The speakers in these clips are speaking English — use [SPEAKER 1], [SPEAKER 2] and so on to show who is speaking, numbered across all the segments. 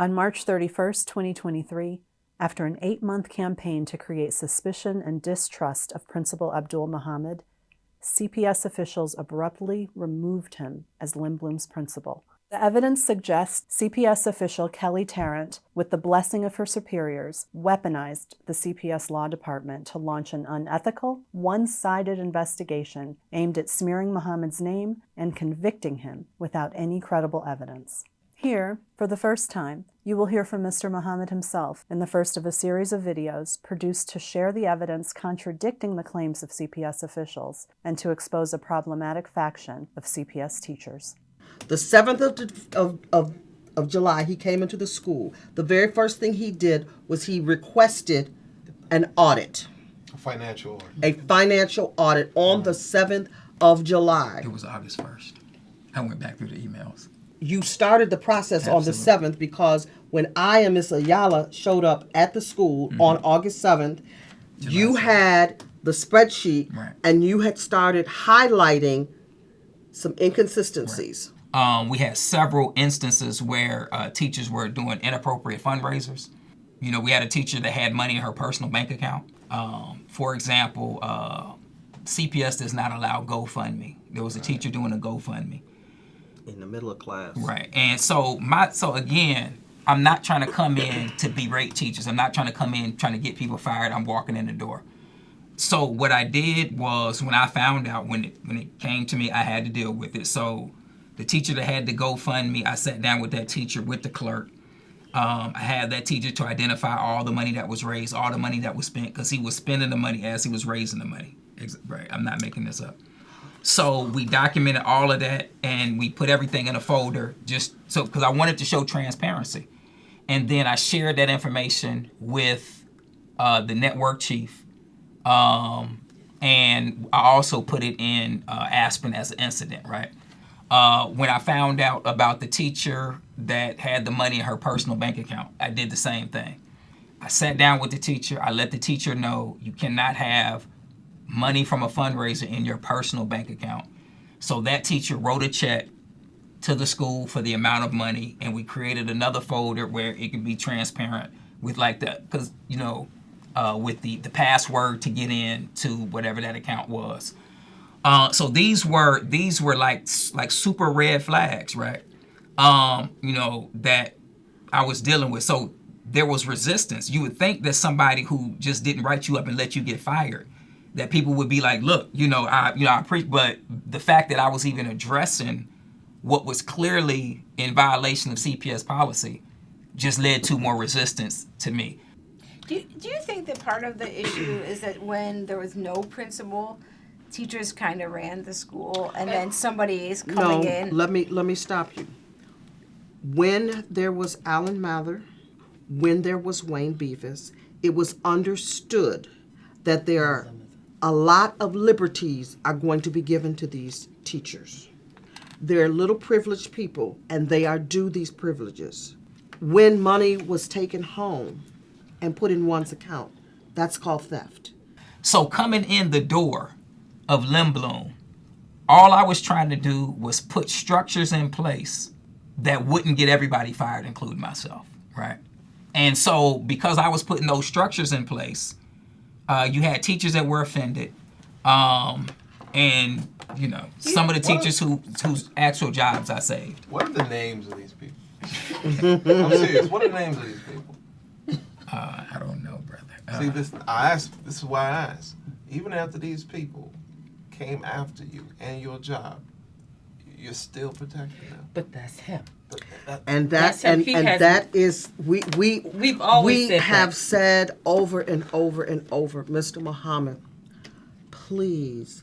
[SPEAKER 1] On March 31st, 2023, after an 8-month campaign to create suspicion and distrust of Principal Abdul Muhammad, CPS officials abruptly removed him as Lindblom's principal. The evidence suggests CPS official Kelly Tarrant, with the blessing of her superiors, weaponized the CPS law department to launch an unethical, one-sided investigation aimed at smearing Muhammad's name and convicting him without any credible evidence. Here, for the first time, you will hear from Mr. Muhammad himself in the first of a series of videos produced to share the evidence contradicting the claims of CPS officials and to expose a problematic faction of CPS teachers.
[SPEAKER 2] The 7th of July, he came into the school. The very first thing he did was he requested an audit.
[SPEAKER 3] A financial audit.
[SPEAKER 2] A financial audit on the 7th of July.
[SPEAKER 4] It was August 1st. I went back through the emails.
[SPEAKER 2] You started the process on the 7th because when I and Miss Ayala showed up at the school on August 7th, you had the spreadsheet and you had started highlighting some inconsistencies.
[SPEAKER 4] We had several instances where teachers were doing inappropriate fundraisers. You know, we had a teacher that had money in her personal bank account. For example, CPS does not allow GoFundMe. There was a teacher doing a GoFundMe.
[SPEAKER 2] In the middle of class.
[SPEAKER 4] Right. And so again, I'm not trying to come in to berate teachers. I'm not trying to come in trying to get people fired. I'm walking in the door. So what I did was when I found out, when it came to me, I had to deal with it. So the teacher that had to GoFundMe, I sat down with that teacher, with the clerk. I had that teacher to identify all the money that was raised, all the money that was spent, because he was spending the money as he was raising the money. Right. I'm not making this up. So we documented all of that and we put everything in a folder because I wanted to show transparency. And then I shared that information with the network chief. And I also put it in Aspen as an incident, right? When I found out about the teacher that had the money in her personal bank account, I did the same thing. I sat down with the teacher. I let the teacher know you cannot have money from a fundraiser in your personal bank account. So that teacher wrote a check to the school for the amount of money, and we created another folder where it could be transparent with because with the password to get in to whatever that account was. So these were like super red flags, right? That I was dealing with. So there was resistance. You would think that somebody who just didn't write you up and let you get fired, that people would be like, look, but the fact that I was even addressing what was clearly in violation of CPS policy just led to more resistance to me.
[SPEAKER 5] Do you think that part of the issue is that when there was no principal, teachers kind of ran the school, and then somebody is coming in?
[SPEAKER 2] Let me stop you. When there was Alan Mather, when there was Wayne Beavis, it was understood that there are a lot of liberties are going to be given to these teachers. They're little privileged people, and they are due these privileges. When money was taken home and put in one's account, that's called theft.
[SPEAKER 4] So coming in the door of Lindblom, all I was trying to do was put structures in place that wouldn't get everybody fired, including myself, right? And so because I was putting those structures in place, you had teachers that were offended, and some of the teachers whose actual jobs I saved.
[SPEAKER 3] What are the names of these people? I'm serious. What are the names of these people?
[SPEAKER 4] I don't know, brother.
[SPEAKER 3] See, this is why I asked. Even after these people came after you and your job, you're still protecting them.
[SPEAKER 6] But that's him.
[SPEAKER 2] We've
[SPEAKER 6] always
[SPEAKER 2] said over and over and over, Mr. Muhammad, please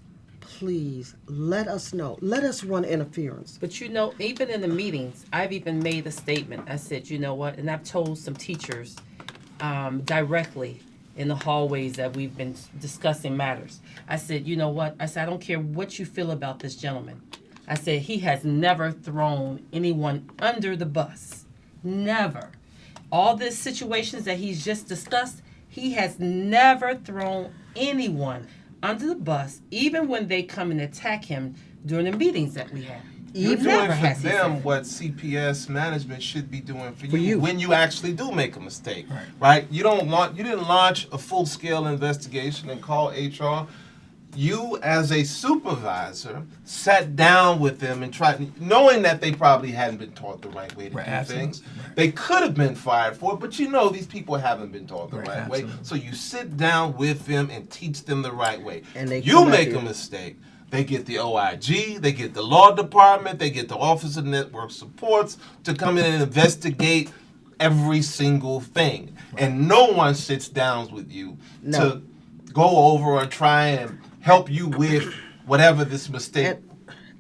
[SPEAKER 2] let us know. Let us run interference.
[SPEAKER 6] But even in the meetings, I've even made a statement. I said, you know what? And I've told some teachers directly in the hallways that we've been discussing matters. I said, you know what? I said, I don't care what you feel about this gentleman. I said, he has never thrown anyone under the bus. Never. All the situations that he's just discussed, he has never thrown anyone under the bus, even when they come and attack him during the meetings that we have.
[SPEAKER 3] You're
[SPEAKER 2] Even
[SPEAKER 3] doing
[SPEAKER 6] has
[SPEAKER 3] for
[SPEAKER 6] he
[SPEAKER 3] them
[SPEAKER 6] said.
[SPEAKER 3] what CPS management should be doing for you,
[SPEAKER 2] you.
[SPEAKER 3] when you actually do make a mistake,
[SPEAKER 4] Right.
[SPEAKER 3] right? You didn't launch a full-scale investigation and call HR. You, as a supervisor, sat down with them and tried, knowing that they probably hadn't been taught the right way to
[SPEAKER 4] Right,
[SPEAKER 3] do
[SPEAKER 4] absolutely.
[SPEAKER 3] things.
[SPEAKER 4] Right.
[SPEAKER 3] They could have been fired for it, but these people haven't been taught the
[SPEAKER 4] Right,
[SPEAKER 3] right way.
[SPEAKER 4] absolutely.
[SPEAKER 3] So you sit down with them and teach them the right way.
[SPEAKER 2] And they
[SPEAKER 3] You
[SPEAKER 2] come
[SPEAKER 3] make
[SPEAKER 2] back
[SPEAKER 3] a
[SPEAKER 2] here.
[SPEAKER 3] mistake, they get the OIG, they get the law department, they get the Office of Network Supports to come in and investigate every single thing. And no one sits down with you
[SPEAKER 2] No.
[SPEAKER 3] to go over and try and help you with whatever this mistake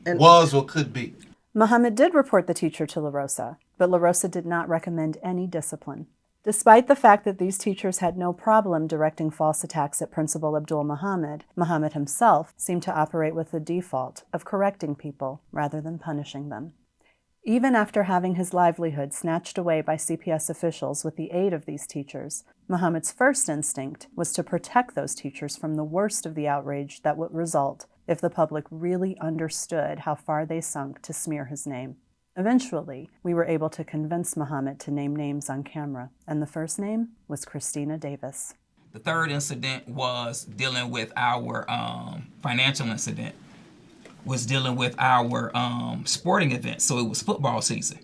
[SPEAKER 2] And-
[SPEAKER 3] was or could be.
[SPEAKER 1] Muhammad did report the teacher to La Rosa, but La Rosa did not recommend any discipline. Despite the fact that these teachers had no problem directing false attacks at Principal Abdul Muhammad, Muhammad himself seemed to operate with the default of correcting people rather than punishing them. Even after having his livelihood snatched away by CPS officials with the aid of these teachers, Muhammad's first instinct was to protect those teachers from the worst of the outrage that would result if the public really understood how far they sunk to smear his name. Eventually, we were able to convince Muhammad to name names on camera, and the first name was Christina Davis.
[SPEAKER 4] The third incident was dealing with our financial incident, was dealing with our sporting event. So it was football season.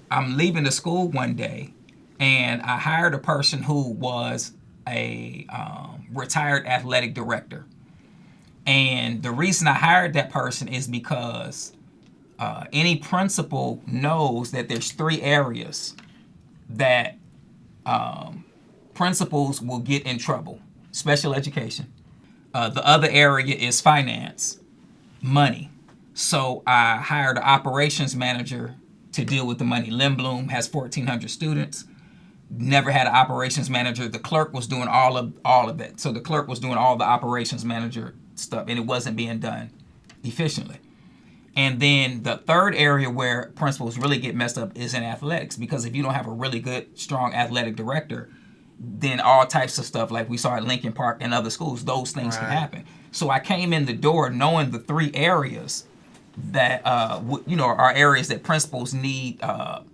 [SPEAKER 4] I'm leaving the school one day, and I hired a person who was a retired athletic director. And the reason I hired that person is because any principal knows that there's 3 areas that principals will get in trouble. Special education. The other area is finance, money. So I hired an operations manager to deal with the money. Lindblom has 1,400 students. Never had an operations manager. The clerk was doing all of that. So the clerk was doing all the operations manager stuff, and it wasn't being done efficiently. And then the third area where principals really get messed up is in athletics, because if you don't have a really good, strong athletic director, then all types of stuff like we saw at Lincoln Park and other schools, those things can
[SPEAKER 3] Right.
[SPEAKER 4] happen. So I came in the door knowing the 3 areas that are areas that principals need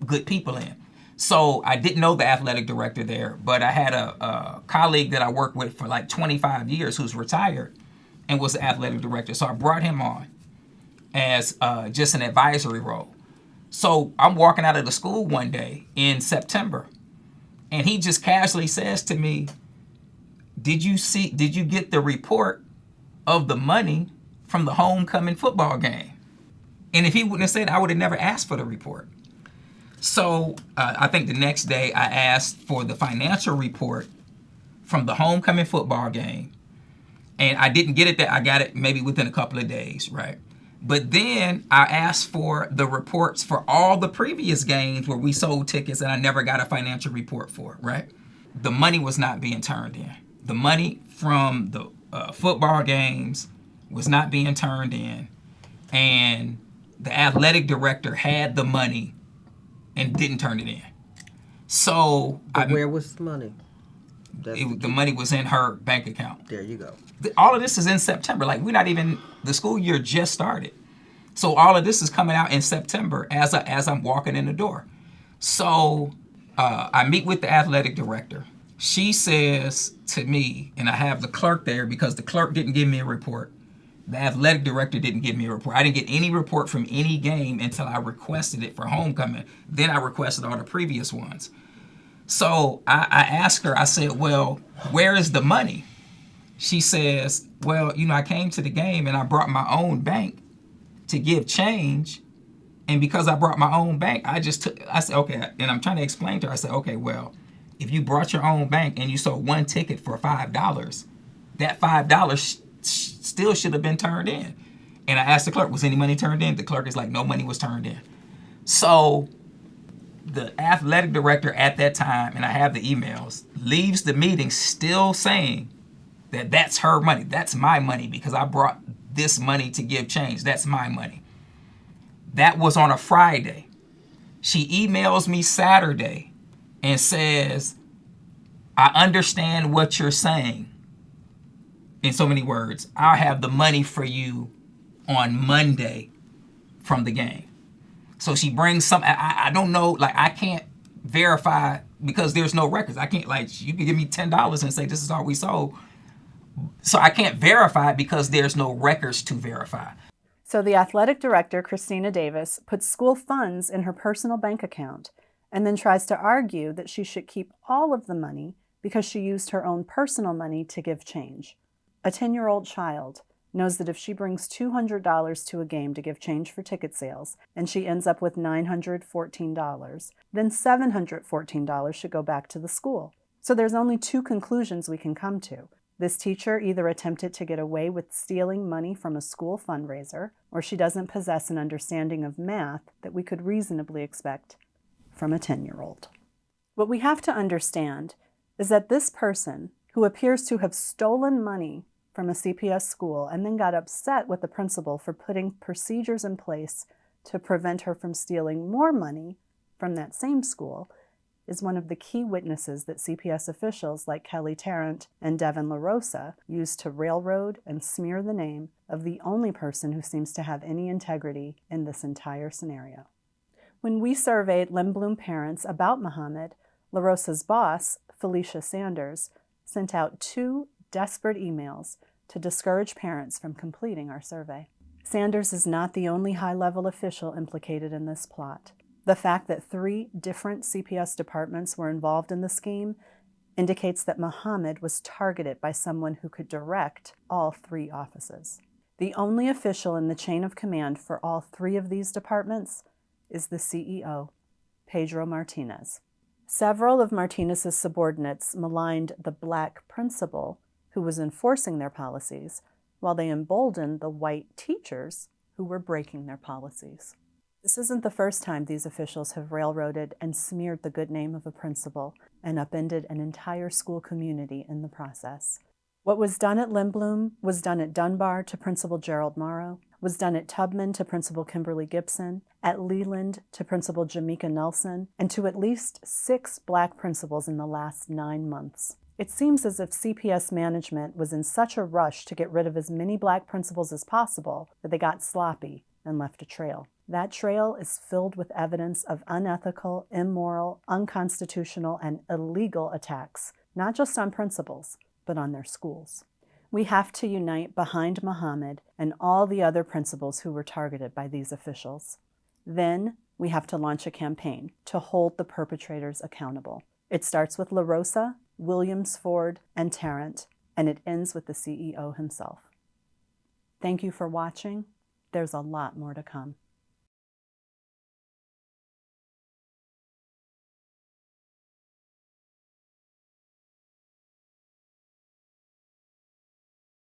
[SPEAKER 4] good people in. So I didn't know the athletic director there, but I had a colleague that I worked with for like 25 years who's retired and was the athletic director. So I brought him on as just an advisory role. So I'm walking out of the school one day in September, and he just casually says to me, did you get the report of the money from the homecoming football game? And if he wouldn't have said, I would have never asked for the report. So I think the next day I asked for the financial report from the homecoming football game. And I didn't get it that I got it maybe within a couple of days, right? But then I asked for the reports for all the previous games where we sold tickets and I never got a financial report for, right? The money was not being turned in. The money from the football games was not being turned in. And the athletic director had the money and didn't turn it in. So
[SPEAKER 2] But where was the money?
[SPEAKER 4] the money was in her bank account.
[SPEAKER 2] There you go.
[SPEAKER 4] All of this is in September. Like, we're not even, the school year just started. So all of this is coming out in September as I'm walking in the door. So I meet with the athletic director. She says to me, and I have the clerk there because the clerk didn't give me a report. The athletic director didn't give me a report. I didn't get any report from any game until I requested it for homecoming. Then I requested all the previous ones. So I asked her, I said, well, where is the money? She says, well, I came to the game and I brought my own bank to give change. And because I brought my own bank, I said, okay. And I'm trying to explain to her, I said, okay, well, if you brought your own bank and you sold one ticket for $5, that $5 still should have been turned in. And I asked the clerk, was any money turned in? The clerk is like, no money was turned in. So the athletic director at that time, and I have the emails, leaves the meeting still saying that that's her money. That's my money because I brought this money to give change. That's my money. That was on a Friday. She emails me Saturday and says, I understand what you're saying. In so many words, I'll have the money for you on Monday from the game. So she brings some, I don't know, like I can't verify because there's no records. I can't, like, you can give me $10 and say this is all we sold. So I can't verify it because there's no records to verify.
[SPEAKER 1] So the athletic director, Christina Davis, puts school funds in her personal bank account and then tries to argue that she should keep all of the money because she used her own personal money to give change. A 10-year-old child knows that if she brings $200 to a game to give change for ticket sales and she ends up with $914, then $714 should go back to the school. So there's only two conclusions we can come to. This teacher either attempted to get away with stealing money from a school fundraiser, or she doesn't possess an understanding of math that we could reasonably expect from a 10-year-old. What we have to understand is that this person, who appears to have stolen money from a CPS school and then got upset with the principal for putting procedures in place to prevent her from stealing more money from that same school, is one of the key witnesses that CPS officials like Kelly Tarrant and Devin LaRosa used to railroad and smear the name of the only person who seems to have any integrity in this entire scenario. When we surveyed Lindblom parents about Muhammad, LaRosa's boss, Felicia Sanders, sent out 2 desperate emails to discourage parents from completing our survey. Sanders is not the only high-level official implicated in this plot. The fact that 3 different CPS departments were involved in the scheme indicates that Muhammad was targeted by someone who could direct all 3 offices. The only official in the chain of command for all 3 of these departments is the CEO, Pedro Martinez. Several of Martinez's subordinates maligned the black principal who was enforcing their policies, while they emboldened the white teachers who were breaking their policies. This isn't the first time these officials have railroaded and smeared the good name of a principal and upended an entire school community in the process. What was done at Lindblom was done at Dunbar to Principal Gerald Morrow, was done at Tubman to Principal Kimberly Gibson, at Leland to Principal Jamaica Nelson, and to at least 6 black principals in the last 9 months. It seems as if CPS management was in such a rush to get rid of as many black principals as possible that they got sloppy and left a trail. That trail is filled with evidence of unethical, immoral, unconstitutional, and illegal attacks, not just on principals, but on their schools. We have to unite behind Muhammad and all the other principals who were targeted by these officials. Then we have to launch a campaign to hold the perpetrators accountable. It starts with LaRosa, Williams, Ford, and Tarrant, and it ends with the CEO himself. Thank you for watching. There's a lot more to come.